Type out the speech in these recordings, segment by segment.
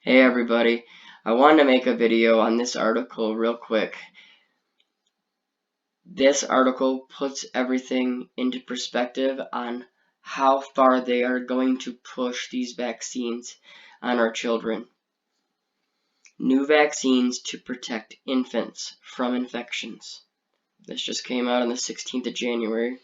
Hey everybody, I wanted to make a video on this article real quick. This article puts everything into perspective on how far they are going to push these vaccines on our children. New vaccines to protect infants from infections. This just came out on the 16th of January.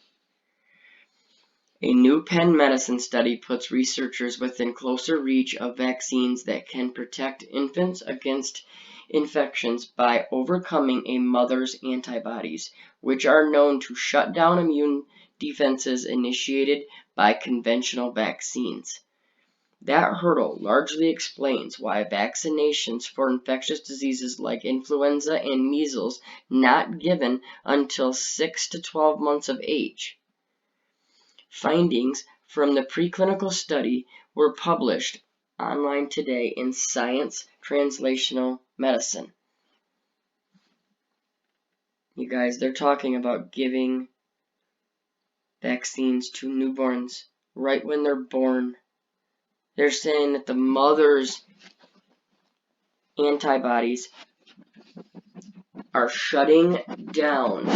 A new Penn Medicine study puts researchers within closer reach of vaccines that can protect infants against infections by overcoming a mother's antibodies, which are known to shut down immune defenses initiated by conventional vaccines. That hurdle largely explains why vaccinations for infectious diseases like influenza and measles not given until 6 to 12 months of age. Findings from the preclinical study were published online today in Science Translational Medicine. You guys, they're talking about giving vaccines to newborns right when they're born. They're saying that the mother's antibodies are shutting down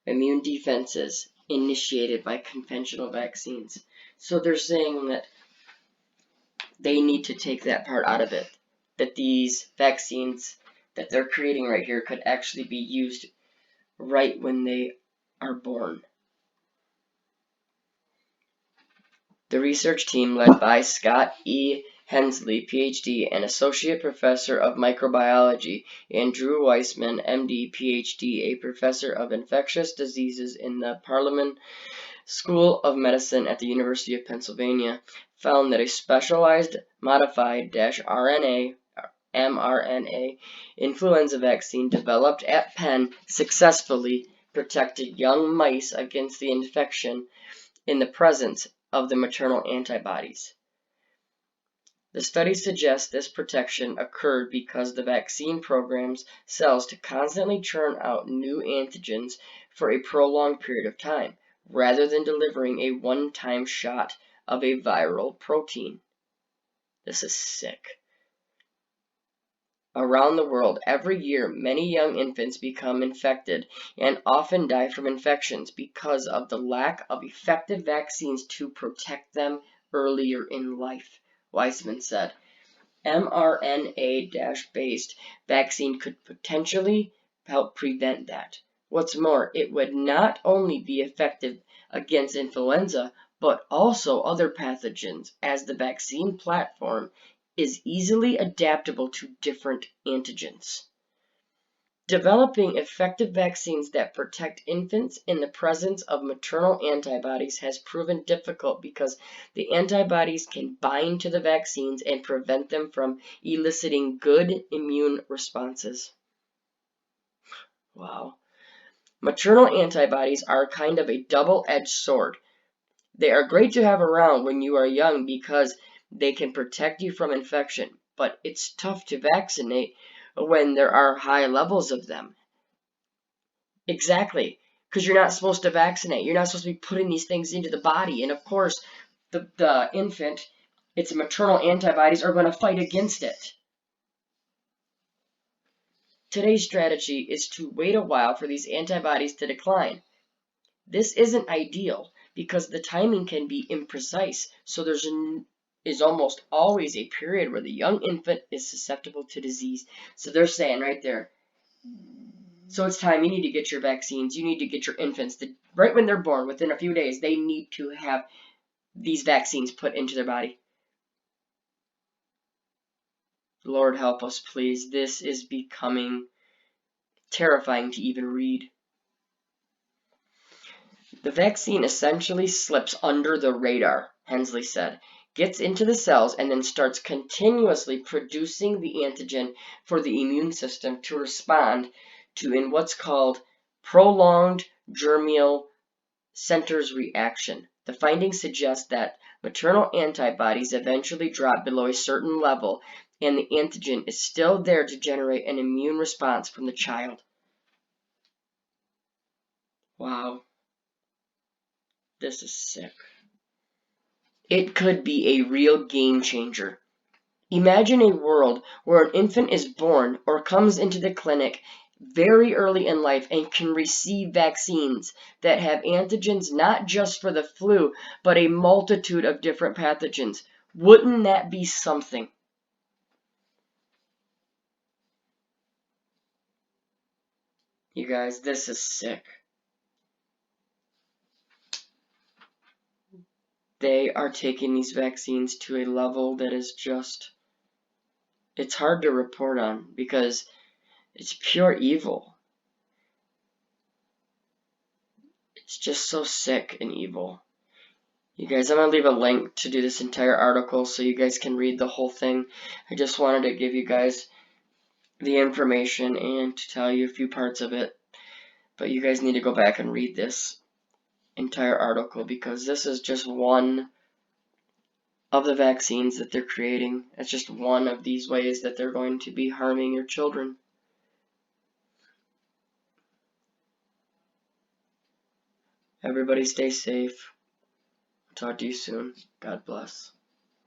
immune defenses initiated by conventional vaccines. So they're saying that they need to take that part out of it, that these vaccines that they're creating right here could actually be used right when they are born. The research team, led by Scott E. Hensley, PhD, and Associate Professor of Microbiology, and Drew Weissman, MD, PhD, a Professor of Infectious Diseases in the Parliament School of Medicine at the University of Pennsylvania, found that a specialized modified mRNA influenza vaccine developed at Penn successfully protected young mice against the infection in the presence of the maternal antibodies. The study suggests this protection occurred because the vaccine programs cells to constantly churn out new antigens for a prolonged period of time, rather than delivering a one-time shot of a viral protein. This is sick. Around the world, every year, many young infants become infected and often die from infections because of the lack of effective vaccines to protect them earlier in life, Weissman said. mRNA-based vaccine could potentially help prevent that. What's more, it would not only be effective against influenza, but also other pathogens, as the vaccine platform is easily adaptable to different antigens. Developing effective vaccines that protect infants in the presence of maternal antibodies has proven difficult because the antibodies can bind to the vaccines and prevent them from eliciting good immune responses. Wow. Maternal antibodies are kind of a double-edged sword. They are great to have around when you are young because they can protect you from infection, but it's tough to vaccinate when there are high levels of them. Exactly, because you're not supposed to vaccinate. You're not supposed to be putting these things into the body. And of course, the infant, its maternal antibodies are going to fight against it. Today's strategy is to wait a while for these antibodies to decline. This isn't ideal because the timing can be imprecise, so is almost always a period where the young infant is susceptible to disease. So they're saying right there, so it's time, you need to get your vaccines, you need to get your infants, right when they're born, within a few days, they need to have these vaccines put into their body. Lord help us, please. This is becoming terrifying to even read. The vaccine essentially slips under the radar, Hensley said, gets into the cells, and then starts continuously producing the antigen for the immune system to respond to in what's called prolonged germinal centers reaction. The findings suggest that maternal antibodies eventually drop below a certain level, and the antigen is still there to generate an immune response from the child. Wow. This is sick. It could be a real game changer. Imagine a world where an infant is born or comes into the clinic very early in life and can receive vaccines that have antigens not just for the flu, but a multitude of different pathogens. Wouldn't that be something? You guys, this is sick. They are taking these vaccines to a level that is just, it's hard to report on because it's pure evil. It's just so sick and evil. You guys, I'm going to leave a link to do this entire article so you guys can read the whole thing. I just wanted to give you guys the information and to tell you a few parts of it. But you guys need to go back and read this entire article because this is just one of the vaccines that they're creating. It's just one of these ways that they're going to be harming your children. Everybody stay safe. Talk to you soon. God bless.